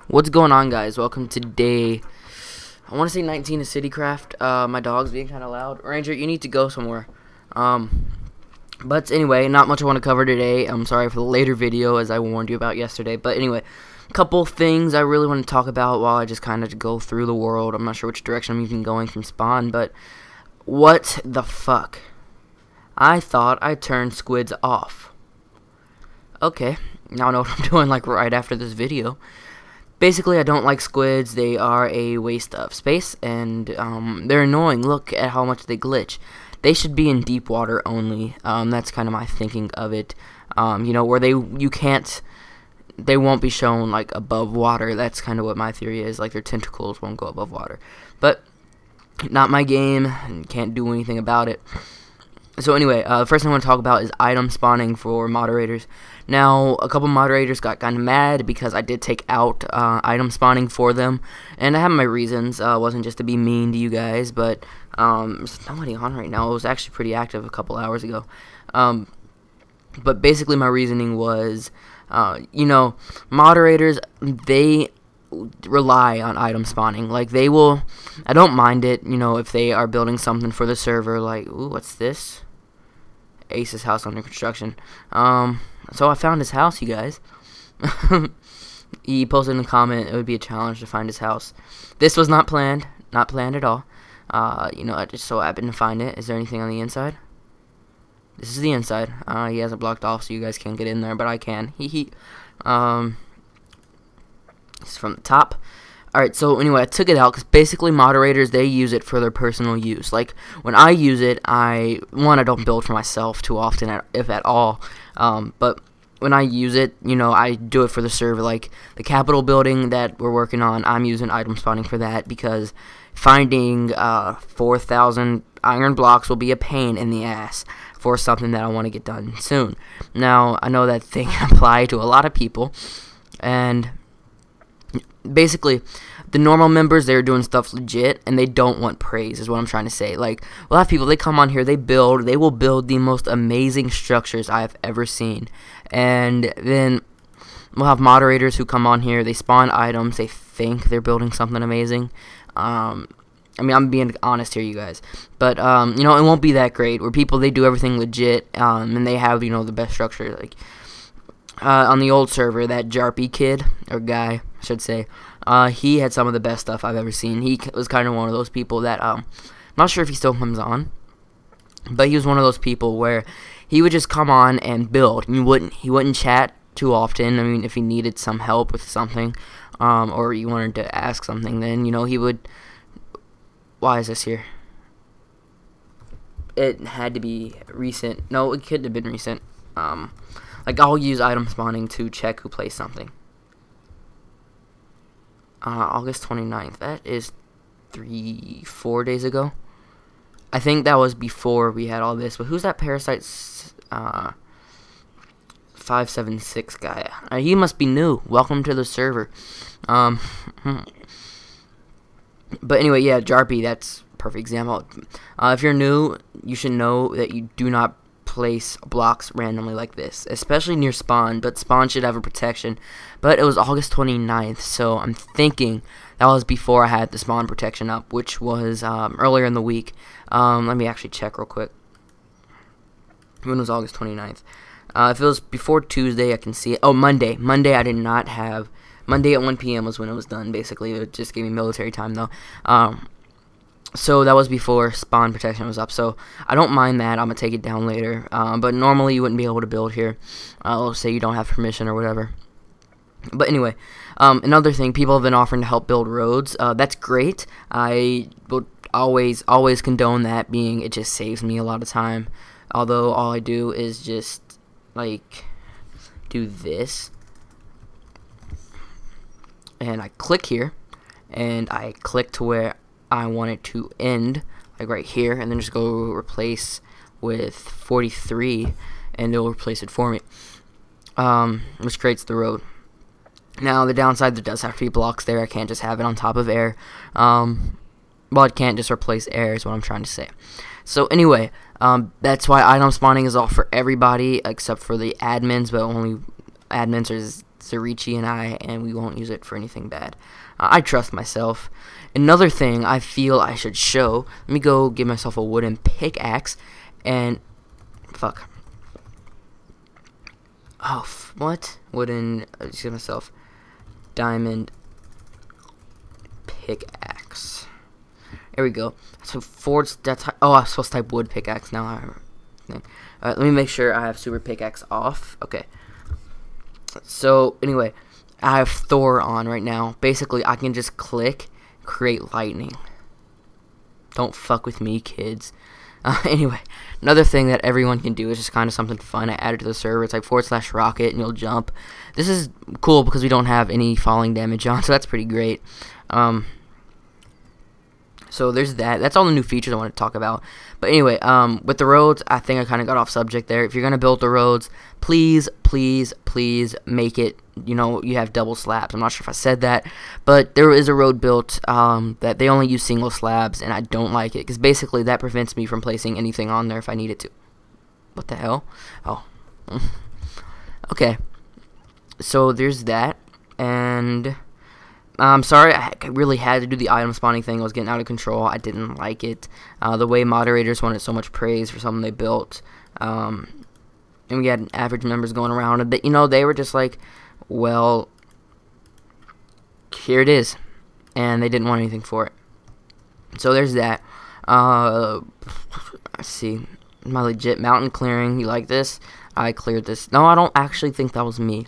What's going on, guys? Welcome to day, I want to say 19 of CityCraft. My dog's being kind of loud. Ranger, you need to go somewhere. But anyway, not much I want to cover today. I'm sorry for the later video, as I warned you about yesterday. But anyway, a couple things I really want to talk about while I just kind of go through the world. I'm not sure which direction I'm even going from spawn, but what the fuck? I thought I turned squids off. Okay, now I know what I'm doing, like, right after this video. Basically, I don't like squids. They are a waste of space, and they're annoying. Look at how much they glitch. They should be in deep water only. That's kind of my thinking of it. You know, where they won't be shown like above water. That's kind of what my theory is. Like, their tentacles won't go above water. But not my game, and can't do anything about it. So anyway, the first thing I want to talk about is item spawning for moderators. Now, a couple moderators got kind of mad because I did take out item spawning for them, and I have my reasons. It wasn't just to be mean to you guys, but there's nobody on right now. It was actually pretty active a couple hours ago. But basically my reasoning was, you know, moderators, they rely on item spawning. Like, they will, I don't mind it, you know, if they are building something for the server, like, ooh, what's this? Ace's house under construction. So I found his house, you guys. He posted in the comment it would be a challenge to find his house. This was not planned at all. You know, I just so happened to find it. Is there anything on the inside? This is the inside. He has it blocked off, so you guys can't get in there, but I can. It's from the top. Alright, so anyway, I took it out because basically moderators, they use it for their personal use. Like, when I use it, I don't build for myself too often, if at all. But when I use it, you know, I do it for the server. Like, the Capitol building that we're working on, I'm using item spawning for that because finding 4,000 iron blocks will be a pain in the ass for something that I want to get done soon. Now, I know that thing applies to a lot of people, and basically, the normal members, they're doing stuff legit, and they don't want praise, is what I'm trying to say. Like, a lot of people, they come on here, they will build the most amazing structures I have ever seen. And then we'll have moderators who come on here, they spawn items, they think they're building something amazing. I mean, I'm being honest here, you guys. But, you know, it won't be that great, where people, they do everything legit, and they have, you know, the best structure. Like, on the old server, that Jarpy kid, or guy, I should say, he had some of the best stuff I've ever seen. He was kind of one of those people that, I'm not sure if he still comes on, but he was one of those people where he would just come on and build. He wouldn't chat too often. I mean, if he needed some help with something, or you wanted to ask something, then, you know, he would. Why is this here? It had to be recent. No, it couldn't have been recent. Like, I'll use item spawning to check who plays something. August 29th. That is 4 days ago. I think that was before we had all this. But who's that Parasite 576 guy? He must be new. Welcome to the server. But anyway, yeah, Jarpy, that's a perfect example. If you're new, you should know that you do not place blocks randomly like this, especially near spawn, but spawn should have a protection. But it was August 29th, so I'm thinking that was before I had the spawn protection up, which was earlier in the week. Let me actually check real quick. When was August 29th? If it was before Tuesday, I can see it. Oh, Monday. Monday I did not have. Monday at 1 p.m. was when it was done, basically. It just gave me military time, though. So that was before spawn protection was up, so I don't mind that. I'm going to take it down later. But normally you wouldn't be able to build here. Let's say you don't have permission or whatever. But anyway, another thing, people have been offering to help build roads. That's great. I will always condone that, being it just saves me a lot of time. Although all I do is just, like, do this. And I click here, and I click to where I want it to end, like right here, and then just go replace with 43, and it'll replace it for me, which creates the road. Now, the downside, there does have to be blocks there. I can't just have it on top of air. Well, it can't just replace air is what I'm trying to say. So anyway, that's why item spawning is all for everybody except for the admins, but only admins are Zerichi and I, and we won't use it for anything bad. I trust myself. Another thing I feel I should show, let me go give myself a wooden pickaxe, and, fuck. Oh, what? Wooden, just give myself diamond pickaxe. There we go. So forge, that's, oh, I was supposed to type wood pickaxe, now let me make sure I have super pickaxe off. Okay. So, anyway, I have Thor on right now. Basically, I can just click, create lightning. Don't fuck with me, kids. Anyway, another thing that everyone can do is just kind of something fun. I added to the server. It's like /rocket, and you'll jump. This is cool because we don't have any falling damage on, so that's pretty great. So there's that. That's all the new features I want to talk about. But anyway, with the roads, I think I kind of got off subject there. If you're going to build the roads, please, please, please make it, you have double slabs. I'm not sure if I said that, but there is a road built that they only use single slabs, and I don't like it because basically that prevents me from placing anything on there if I needed to. What the hell? Oh. Okay. So there's that, and I'm sorry, I really had to do the item spawning thing. I was getting out of control. I didn't like it. The way moderators wanted so much praise for something they built. And we had average members going around. And they were just like, well, here it is. And they didn't want anything for it. So there's that. Let's see. My legit mountain clearing. You like this? I cleared this. No, I don't actually think that was me.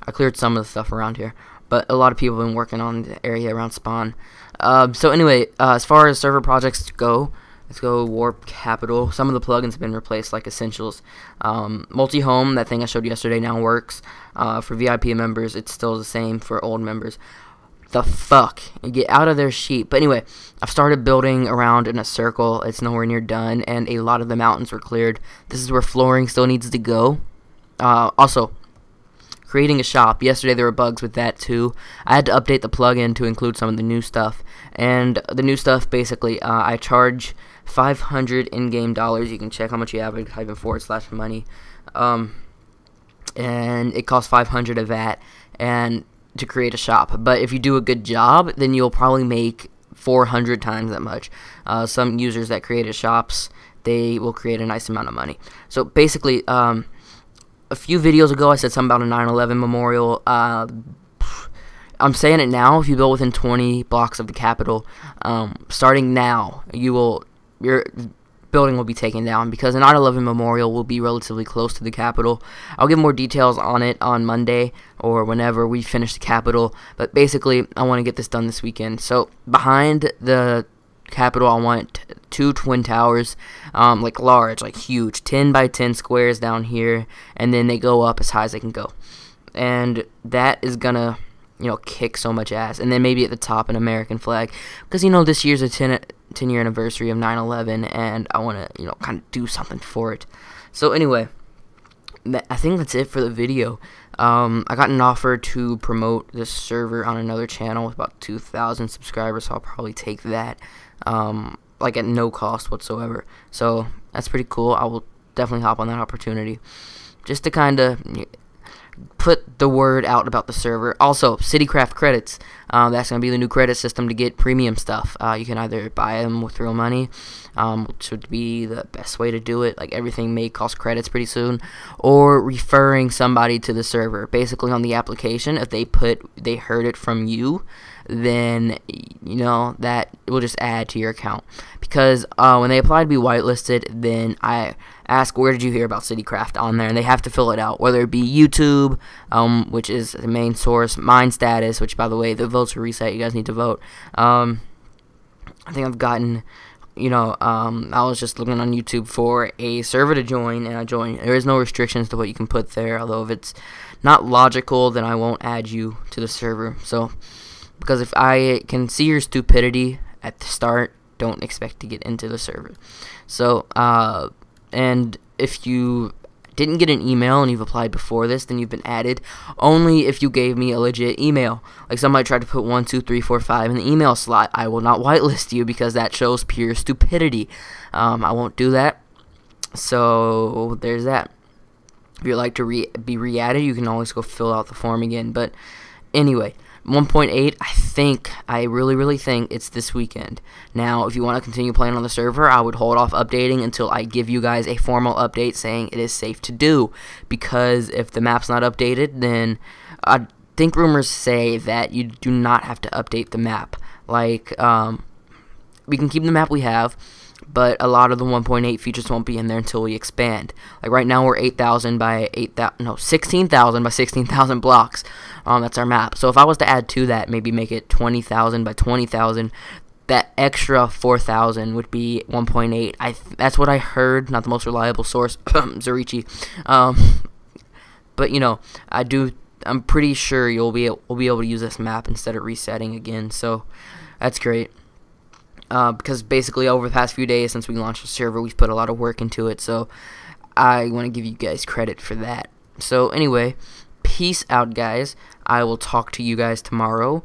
I cleared some of the stuff around here. But a lot of people have been working on the area around spawn. So anyway, as far as server projects go, let's go Warp Capital. Some of the plugins have been replaced, like Essentials. Multi-Home, that thing I showed yesterday, now works. For VIP members, it's still the same for old members. The fuck? Get out of their sheet. But anyway, I've started building around in a circle. It's nowhere near done, and a lot of the mountains were cleared. This is where flooring still needs to go. Also, creating a shop. Yesterday there were bugs with that too. I had to update the plugin to include some of the new stuff. And the new stuff, basically, I charge 500 in-game dollars. You can check how much you have by typing /money. And it costs 500 of that and to create a shop. But if you do a good job, then you'll probably make 400 times that much. Some users that created shops, they will create a nice amount of money. So basically, a few videos ago, I said something about a 9/11 memorial. I'm saying it now. If you build within 20 blocks of the Capitol, starting now, your building will be taken down because a 9/11 memorial will be relatively close to the Capitol. I'll give more details on it on Monday or whenever we finish the Capitol. But basically, I want to get this done this weekend. So behind the Capitol, I want 2 twin towers, like large, like huge, 10 by 10 squares down here, and then they go up as high as they can go. And that is gonna, kick so much ass. And then maybe at the top an American flag, because this year's a 10-year anniversary of 9/11, and I want to, kind of do something for it. So anyway, I think that's it for the video. I got an offer to promote this server on another channel with about 2,000 subscribers, so I'll probably take that. Like at no cost whatsoever. So that's pretty cool. I will definitely hop on that opportunity just to kind of put the word out about the server. Also, CityCraft credits. That's going to be the new credit system to get premium stuff. You can either buy them with real money, which would be the best way to do it. Like everything may cost credits pretty soon, or referring somebody to the server. Basically, on the application, if they heard it from you, then that will just add to your account. Because when they apply to be whitelisted, then I ask, where did you hear about CityCraft on there, and they have to fill it out, whether it be YouTube, which is the main source, mine status, which by the way, the votes are reset, you guys need to vote. I think I've gotten, I was just looking on YouTube for a server to join, and I joined. There is no restrictions to what you can put there, although if it's not logical, then I won't add you to the server. So because if I can see your stupidity at the start, don't expect to get into the server. So, and if you didn't get an email and you've applied before this, then you've been added only if you gave me a legit email. Like somebody tried to put 1, 2, 3, 4, 5 in the email slot. I will not whitelist you because that shows pure stupidity. I won't do that. So there's that. If you'd like to be re-added, you can always go fill out the form again. But anyway, 1.8, I really think it's this weekend. Now, if you want to continue playing on the server, I would hold off updating until I give you guys a formal update saying it is safe to do. Because if the map's not updated, then I think rumors say that you do not have to update the map. Like, we can keep the map we have, but a lot of the 1.8 features won't be in there until we expand. Like right now we're 16,000 by 16,000 blocks. That's our map. So if I was to add to that, maybe make it 20,000 by 20,000, that extra 4,000 would be 1.8. That's what I heard, not the most reliable source, Zerichi. But you know, I'm pretty sure we'll be able to use this map instead of resetting again. So that's great. Because basically over the past few days since we launched the server, we've put a lot of work into it, so I want to give you guys credit for that. So anyway, peace out, guys. I will talk to you guys tomorrow.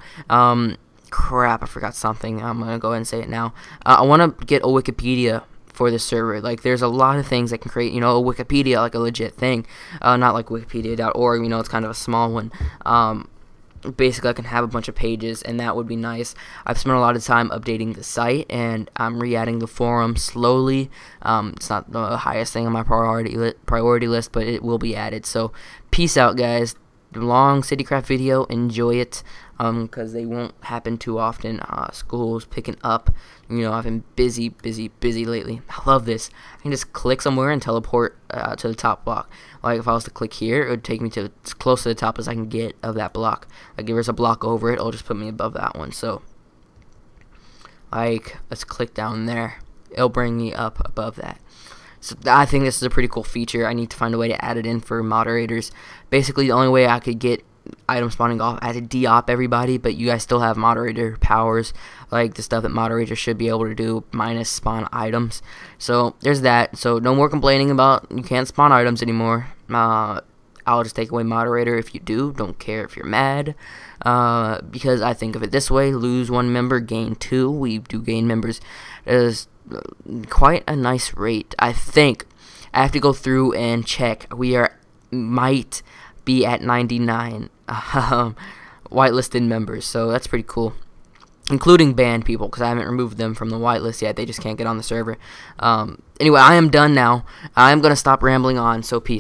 Crap, I forgot something. I'm going to go ahead and say it now. I want to get a Wikipedia for this server. Like, there's a lot of things that can create, you know, a Wikipedia, like a legit thing. Not like wikipedia.org, you know, it's kind of a small one. Basically I can have a bunch of pages, and that would be nice. I've spent a lot of time updating the site, and I'm re-adding the forum slowly. It's not the highest thing on my priority list, but it will be added. So peace out, guys. Long CityCraft video, enjoy it, because they won't happen too often. School's picking up, you know, I've been busy lately. I love this. I can just click somewhere and teleport to the top block. Like if I was to click here, it would take me to as close to the top as I can get of that block. Like if there's a block over it, it'll just put me above that one. So like, let's click down there, it'll bring me up above that. So I think this is a pretty cool feature. I need to find a way to add it in for moderators. Basically, the only way I could get item spawning off, I had to de-op everybody, but you guys still have moderator powers, like the stuff that moderators should be able to do, minus spawn items. So there's that. So no more complaining about you can't spawn items anymore. I'll just take away moderator if you do. Don't care if you're mad. Because I think of it this way: lose 1 member, gain 2. We do gain members. There's quite a nice rate. I think I have to go through and check. We might be at 99 whitelisted members, so that's pretty cool, including banned people, because I haven't removed them from the whitelist yet. They just can't get on the server. Anyway, I am done now. I'm gonna stop rambling on, so peace.